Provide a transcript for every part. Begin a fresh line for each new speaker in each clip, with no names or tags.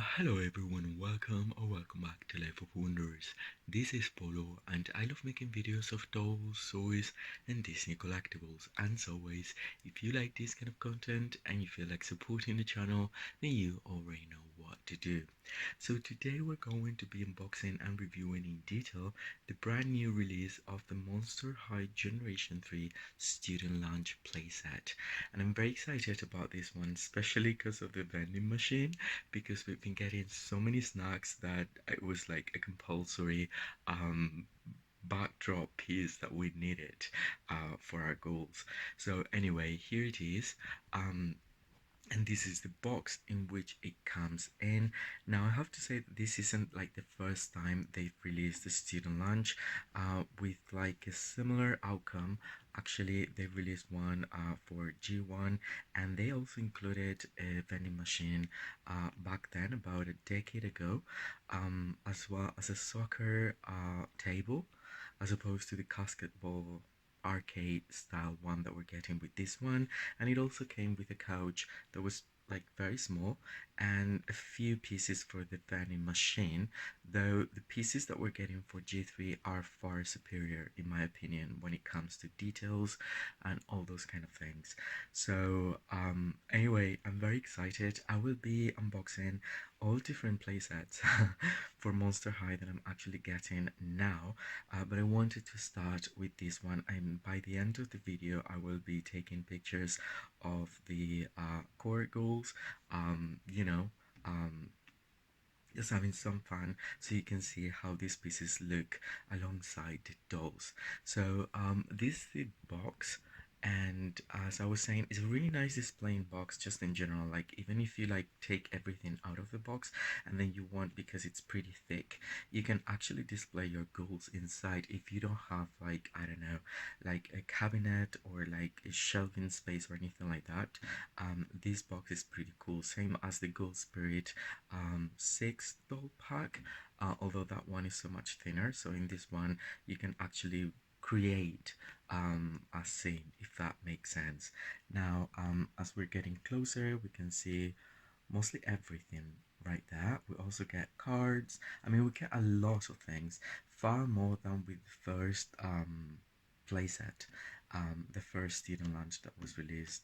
Hello everyone, welcome back to Life of Wonders. This is Polo and I love making videos of dolls, toys and Disney collectibles. And as always, if you like this kind of content and you feel like supporting the channel, then you already know what to do. So today we're going to be unboxing and reviewing in detail the brand new release of the Monster High Generation 3 Student Lounge playset. And I'm very excited about this one, especially because of the vending machine, because we've been getting so many snacks that it was like a compulsory backdrop piece that we needed for our goals. So anyway, here it is. And this is the box in which it comes in. Now I have to say that this isn't like the first time they've released the student lunch with like a similar outcome. Actually, they released one for G1, and they also included a vending machine back then, about a decade ago, as well as a soccer table, as opposed to the basketball arcade style one that we're getting with this one. And it also came with a couch that was like very small and a few pieces for the vending machine, though the pieces that we're getting for G3 are far superior in my opinion when it comes to details and all those kind of things. So anyway, I'm very excited. I will be unboxing all different playsets for Monster High that I'm actually getting now, but I wanted to start with this one, and by the end of the video I will be taking pictures of the core goals, you know, um, just having some fun so you can see how these pieces look alongside the dolls. So this is the box, and as I was saying, it's a really nice displaying box just in general. Like even if you like take everything out of the box and then you want, because it's pretty thick, you can actually display your goals inside if you don't have, like, I don't know, like a cabinet or like a shelving space or anything like that. This box is pretty cool, same as the Gold Spirit 6 doll pack, although that one is so much thinner. So in this one you can actually create a scene, if that makes sense. Now as we're getting closer, we can see mostly everything right there. We also get cards. I mean, we get a lot of things, far more than with the first playset, the first student lunch that was released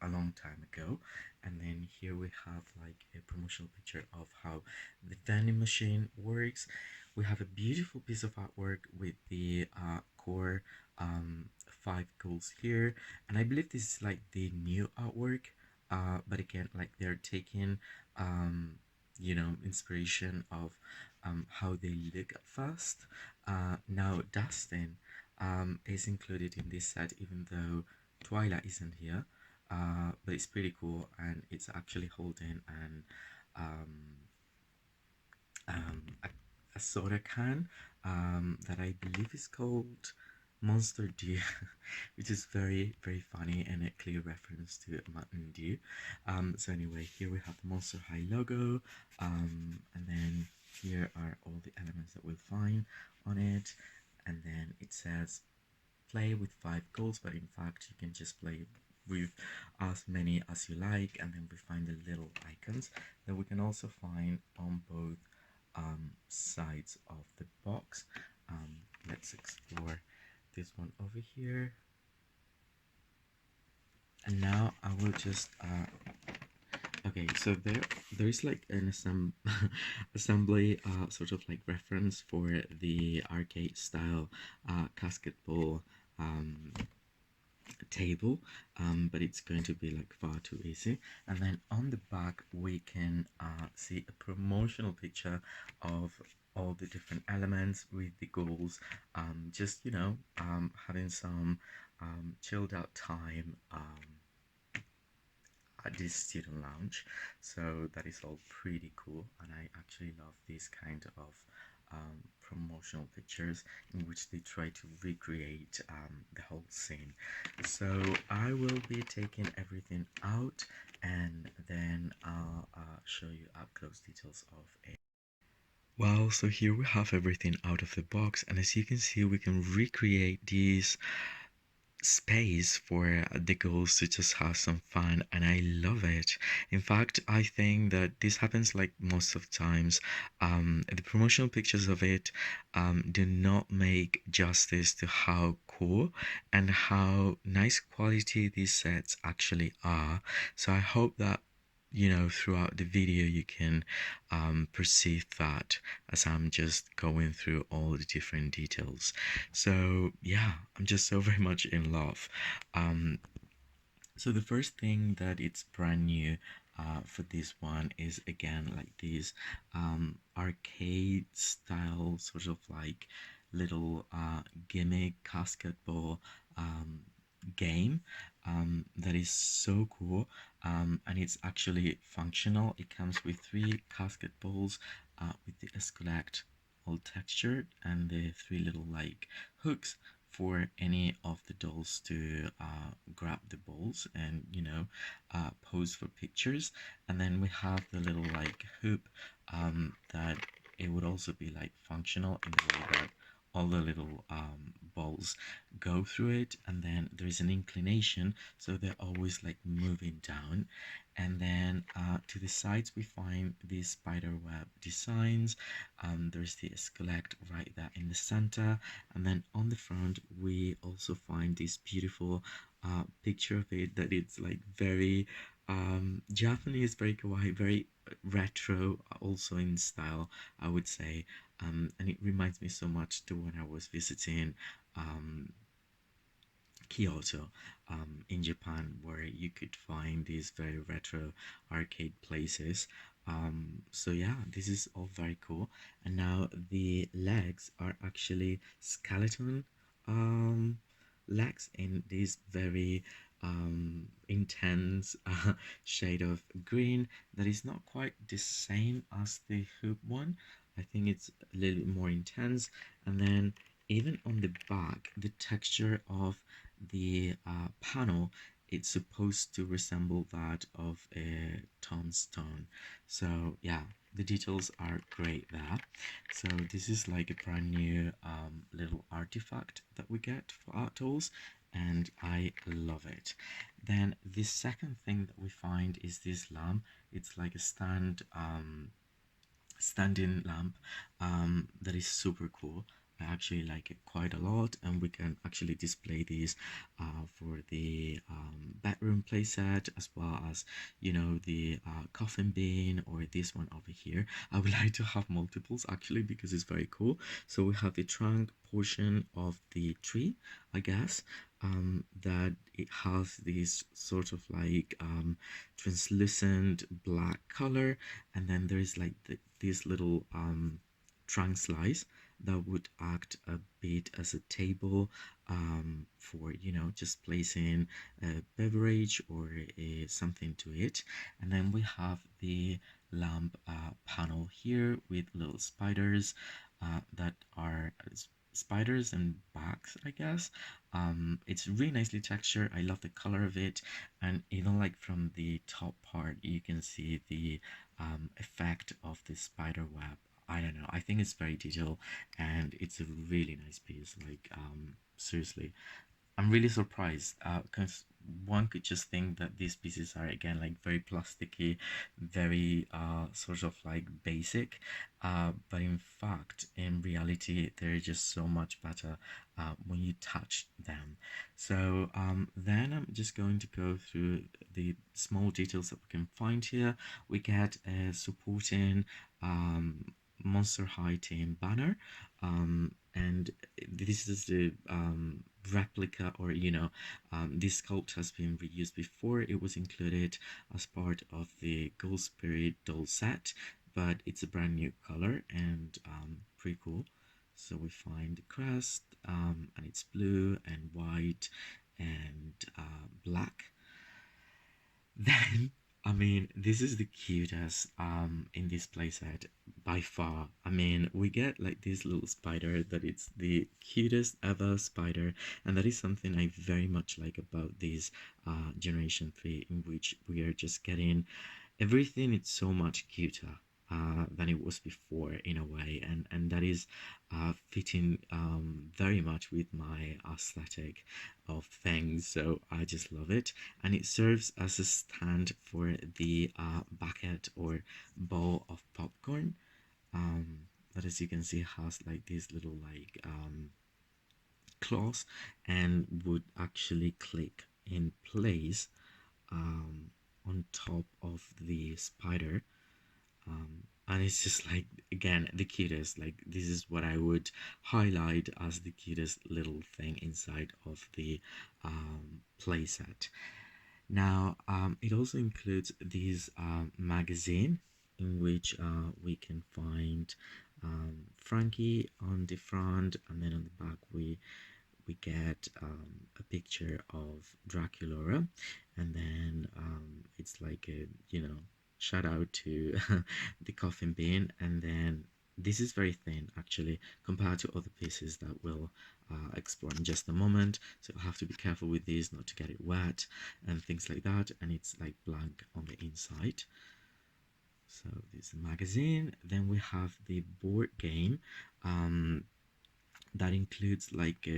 a long time ago. And then here we have like a promotional picture of how the vending machine works. We have a beautiful piece of artwork with the core 5 goals here, and I believe this is like the new artwork, but again, like they're taking inspiration of how they look at first. Now Dustin is included in this set, even though Twilight isn't here, but it's pretty cool, and it's actually holding um, a soda can that I believe is called Monster Dew, which is very very funny and a clear reference to Mountain Dew. So anyway, here we have the Monster High logo, and then here are all the elements that we'll find on it, and then it says play with 5 goals, but in fact you can just play with as many as you like. And then we find the little icons that we can also find on both sides of the box. Let's explore this one over here, and now I will just okay, so there's like an assembly sort of like reference for the arcade style basketball table, but it's going to be like far too easy. And then on the back we can see a promotional picture of all the different elements with the goals, just having some chilled out time at this student lounge. So that is all pretty cool, and I actually love this kind of promotional pictures in which they try to recreate the whole scene. So I will be taking everything out, and then I'll show you up close details of it. Wow, so here we have everything out of the box, and as you can see, we can recreate these space for the girls to just have some fun, and I love it. In fact, I think that this happens like most of times. The promotional pictures of it do not make justice to how cool and how nice quality these sets actually are. So I hope that throughout the video you can perceive that as I'm just going through all the different details. So yeah, I'm just so very much in love. Um, so the first thing that it's brand new for this one is again like this arcade style sort of like little gimmick basketball um, game that is so cool, and it's actually functional. It comes with three casket balls with the Escolect all textured and the three little like hooks for any of the dolls to grab the balls and pose for pictures. And then we have the little like hoop that it would also be like functional in the way that all the little balls go through it, and then there's an inclination, so they're always like moving down. And then to the sides we find these spider web designs. There's the Escolect right there in the center, and then on the front we also find this beautiful picture of it that it's like very Japanese, very kawaii, very retro, also in style, I would say. And it reminds me so much to when I was visiting um, Kyoto in Japan, where you could find these very retro arcade places. So yeah, this is all very cool. And now the legs are actually skeleton um, legs in this very intense shade of green that is not quite the same as the hoop one. I think it's a little bit more intense. And then even on the back, the texture of the panel, it's supposed to resemble that of a tombstone. So yeah, the details are great there. So this is like a brand new little artifact that we get for our tools, and I love it. Then the second thing that we find is this lamp. It's like a standing lamp that is super cool. I actually like it quite a lot, and we can actually display these for the bedroom playset, as well as the coffin bin, or this one over here. I would like to have multiples actually because it's very cool. So we have the trunk portion of the tree, I guess, that it has this sort of like translucent black color, and then there's like this little trunk slice that would act a bit as a table for just placing a beverage or something to it. And then we have the lamp panel here with little spiders that are spiders and bugs, I guess. It's really nicely textured. I love the color of it, and even like from the top part you can see the effect of the spider web. I don't know, I think it's very detailed, and it's a really nice piece. Like seriously, I'm really surprised because one could just think that these pieces are again like very plasticky, very sort of like basic, but in fact, in reality, they're just so much better when you touch them. So then I'm just going to go through the small details that we can find here. We get a supporting Monster High team banner, and this is the replica, or this sculpt has been reused before. It was included as part of the Gold Spirit doll set, but it's a brand new color and pretty cool. So we find the crest, and it's blue and white and black. Then, I mean, this is the cutest in this playset by far. I mean, we get like this little spider that it's the cutest ever spider, and that is something I very much like about this Generation 3, in which we are just getting everything. It's so much cuter. than it was before in a way, and that is fitting very much with my aesthetic of things. So I just love it, and it serves as a stand for the bucket or bowl of popcorn. That, as you can see, has like this little like claws and would actually click in place um, on top of the spider. And it's just like, again, the cutest. Like, this is what I would highlight as the cutest little thing inside of the playset. Now, it also includes this magazine in which we can find Frankie on the front, and then on the back we get a picture of Dracula, and then it's like a, shout out to the coffin bin, and then this is very thin actually compared to other pieces that we'll explore in just a moment, so you'll have to be careful with this not to get it wet and things like that, and it's like blank on the inside. So this is the magazine. Then we have the board game. um, that includes like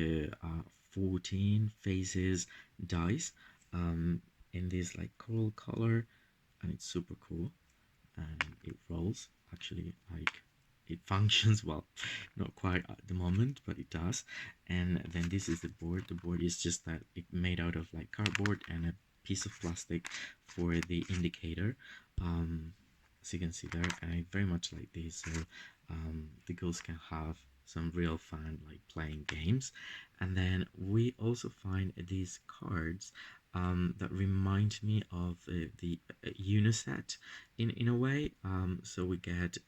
14 faces dice in this like coral color, and it's super cool, and it rolls actually, like it functions well, not quite at the moment, but it does. And then this is the board. The board is just that it made out of like cardboard and a piece of plastic for the indicator, as you can see there, and I very much like this. So the girls can have some real fun like playing games. And then we also find these cards that remind me of the Uniset in a way. So we get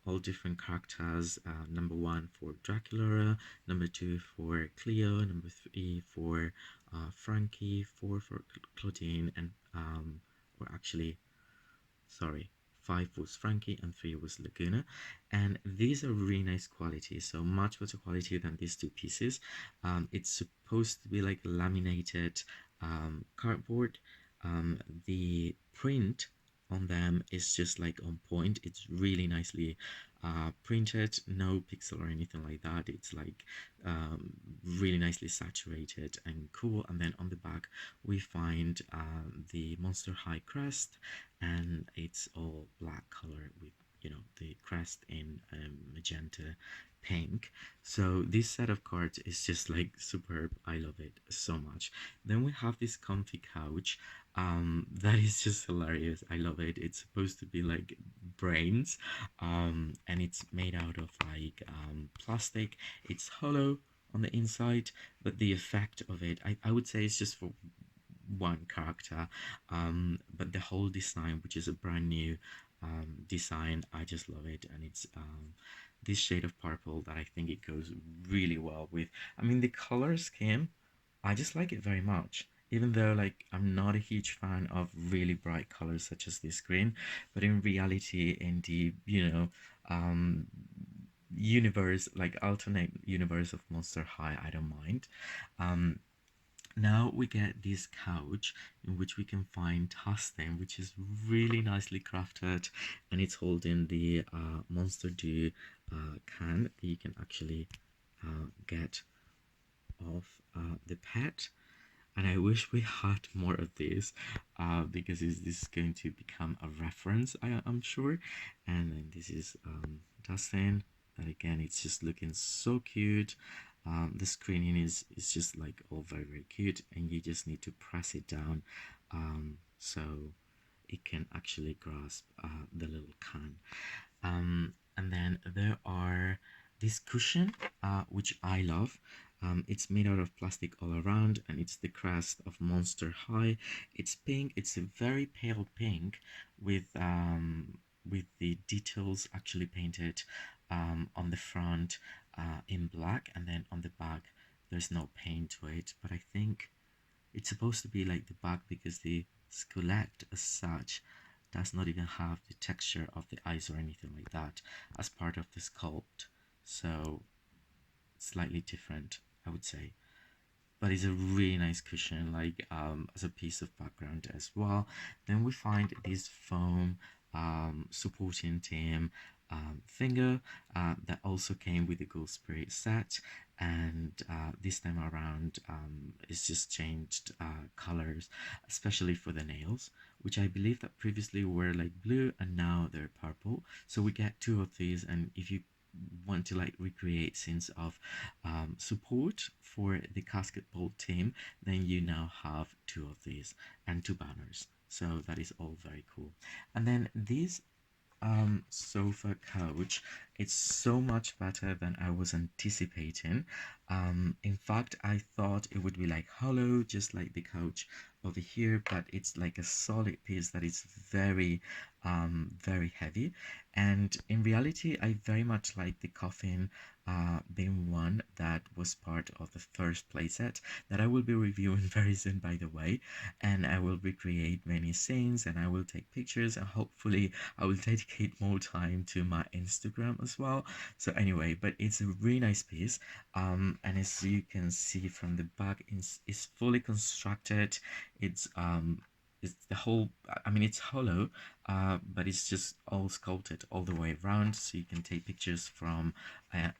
all different characters. Number one for Dracula, number two for Cleo, number three for Frankie, four for Claudine, and or actually, sorry, five was Frankie and three was Laguna. And these are really nice quality, so much better quality than these two pieces. It's supposed to be like laminated cardboard. The print on them is just like on point. It's really nicely printed, no pixel or anything like that. It's like really nicely saturated and cool. And then on the back we find the Monster High crest, and it's all black color with, the crest in magenta pink. So this set of cards is just like superb. I love it so much. Then we have this comfy couch that is just hilarious. I love it. It's supposed to be like brains, and it's made out of like plastic. It's hollow on the inside, but the effect of it, I would say, is just for one character, but the whole design, which is a brand new design, I just love it. And it's this shade of purple that I think it goes really well with, I mean, the color scheme, I just like it very much, even though like I'm not a huge fan of really bright colors such as this green. But in reality, in the um universe, like alternate universe of Monster High, I don't mind. Now we get this couch in which we can find Tustin, which is really nicely crafted, and it's holding the Monster Dew can that you can actually get off the pet. And I wish we had more of this, because this is going to become a reference, I'm sure. And then this is Dustin, and again, it's just looking so cute. The screening is just like all very very cute, and you just need to press it down, so it can actually grasp the little can. And then there are this cushion, which I love. It's made out of plastic all around, and it's the crest of Monster High. It's pink. It's a very pale pink with the details actually painted on the front in black, and then on the back there's no paint to it. But I think it's supposed to be like the back, because the skelet as such does not even have the texture of the eyes or anything like that as part of the sculpt. So slightly different, I would say. But it's a really nice cushion, like as a piece of background as well. Then we find this foam supporting team finger that also came with the Gold Spirit set. And this time around, it's just changed colors, especially for the nails, which I believe that previously were like blue and now they're purple. So we get two of these, and if you want to like recreate scenes of support for the basketball team, then you now have two of these and two banners. So that is all very cool. And then this sofa couch, it's so much better than I was anticipating. In fact, I thought it would be like hollow, just like the couch over here, but it's like a solid piece that is very very heavy. And in reality, I very much like the coffin being one that was part of the first playset that I will be reviewing very soon, by the way. And I will recreate many scenes, and I will take pictures, and hopefully I will dedicate more time to my Instagram as well. So anyway, but it's a really nice piece. And as you can see from the back, it's fully constructed. It's the whole, I mean, it's hollow, but it's just all sculpted all the way around, so you can take pictures from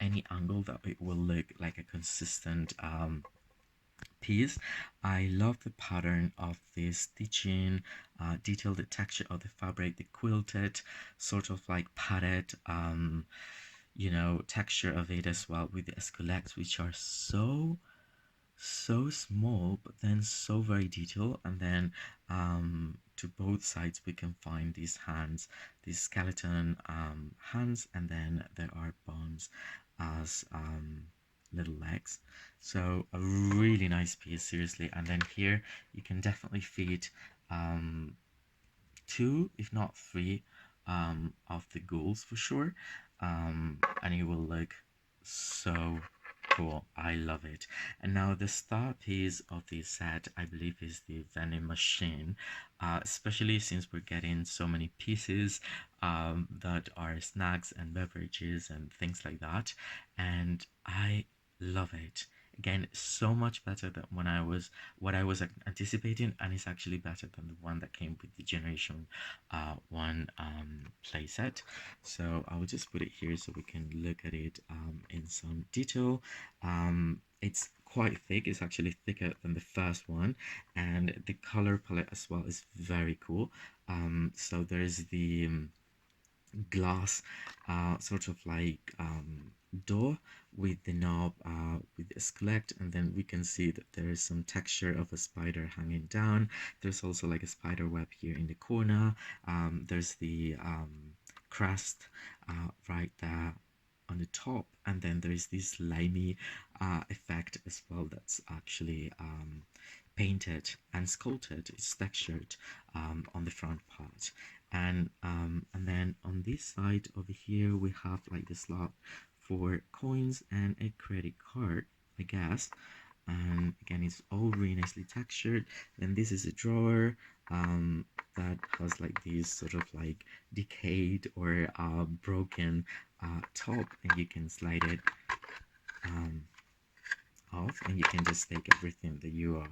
any angle that it will look like a consistent piece. I love the pattern of the stitching, detail the texture of the fabric, the quilted, sort of like padded, texture of it as well, with the escalets, which are so small but then so very detailed. And then to both sides we can find these hands, these skeleton hands, and then there are bones as little legs. So a really nice piece, seriously. And then here you can definitely fit two, if not three, of the ghouls for sure. And it will look so cool. I love it. And now the star piece of this set, I believe, is the vending machine, especially since we're getting so many pieces that are snacks and beverages and things like that. And I love it. Again, so much better than what I was anticipating, and it's actually better than the one that came with the Generation One playset. So I will just put it here so we can look at it in some detail. It's quite thick. It's actually thicker than the first one, and the color palette as well is very cool. So there's the glass sort of like door with the knob with the skeleton, and then we can see that there is some texture of a spider hanging down. There's also like a spider web here in the corner. There's the crest right there on the top, and then there is this slimy effect as well that's actually painted and sculpted. It's textured on the front part. And then on this side over here we have like the slot for coins and a credit card, I guess. And again, it's all really nicely textured. Then this is a drawer that has like this sort of like decayed or broken top, and you can slide it um, off, and you can just take everything that you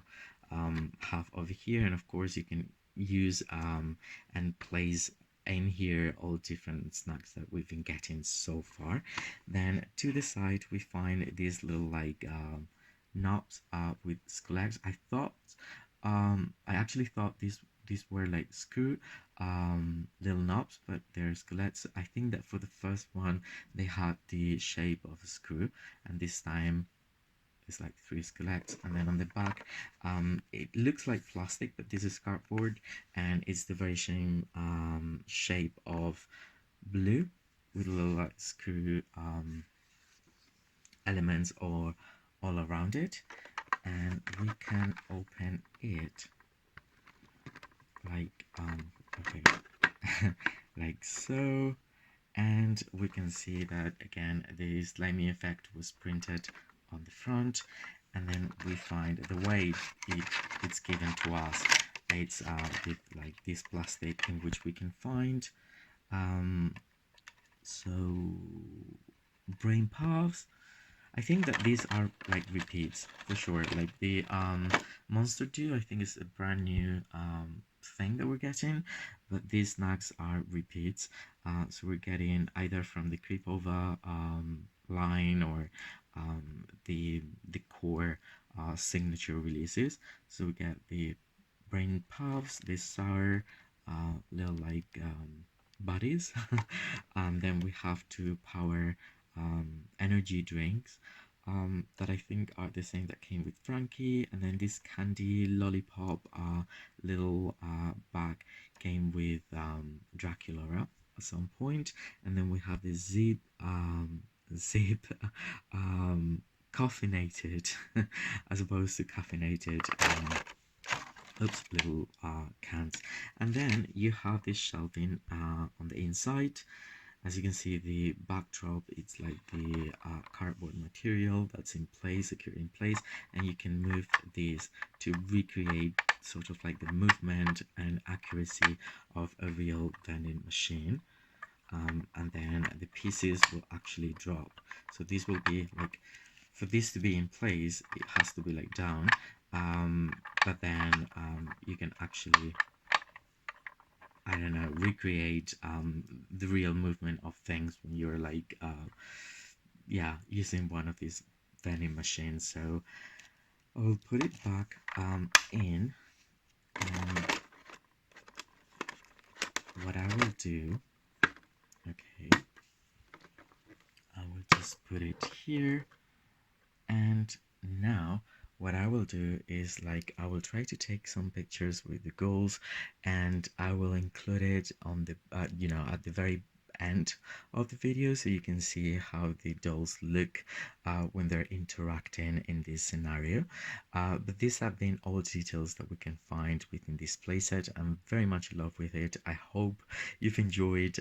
have over here. And of course you can use and place in here all different snacks that we've been getting so far. Then to the side we find these little like knobs with skeletons. I actually thought these were like screw little knobs, but they're skeletons. I think that for the first one they had the shape of a screw, and this time it's like three skeletons. And then on the back it looks like plastic, but this is cardboard, and it's the very same shape of blue with little like screw elements all around it. And we can open it like okay like so, and we can see that again the slimy effect was printed on the front. And then we find the way it's given to us, it's with like this plastic in which we can find so brain puffs. I think that these are like repeats for sure. Like the Monster 2, I think is a brand new thing that we're getting, but these snacks are repeats. So we're getting either from the creepover line or the core signature releases. So we get the brain puffs, the sour little like buddies. Then we have two power energy drinks that I think are the same that came with Frankie, and then this candy lollipop little bag came with Dracula at some point, and then we have the zip caffeinated as opposed to caffeinated oops little cans, and then you have this shelving on the inside. As you can see, the backdrop, it's like the cardboard material that's in place, secure in place, and you can move this to recreate sort of like the movement and accuracy of a real vending machine. And then the pieces will actually drop. So this will be like, for this to be in place, it has to be like down, but then you can actually, I don't know, recreate the real movement of things when you're like, yeah, using one of these vending machines. So I'll put it back in. And what I will do, okay, I will just put it here. And now what I will do is like I will try to take some pictures with the goals, and I will include it on the at the very end of the video so you can see how the dolls look when they're interacting in this scenario. But these have been all details that we can find within this playset. I'm very much in love with it. I hope you've enjoyed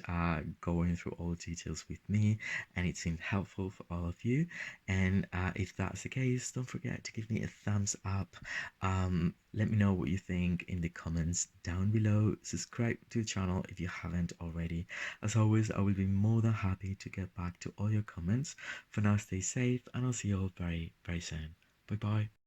going through all details with me, and it's been helpful for all of you. And if that's the case, don't forget to give me a thumbs up. Let me know what you think in the comments down below. Subscribe to the channel if you haven't already. As always, I will be more than happy to get back to all your comments. For now, stay safe, and I'll see you all very, very soon. Bye bye.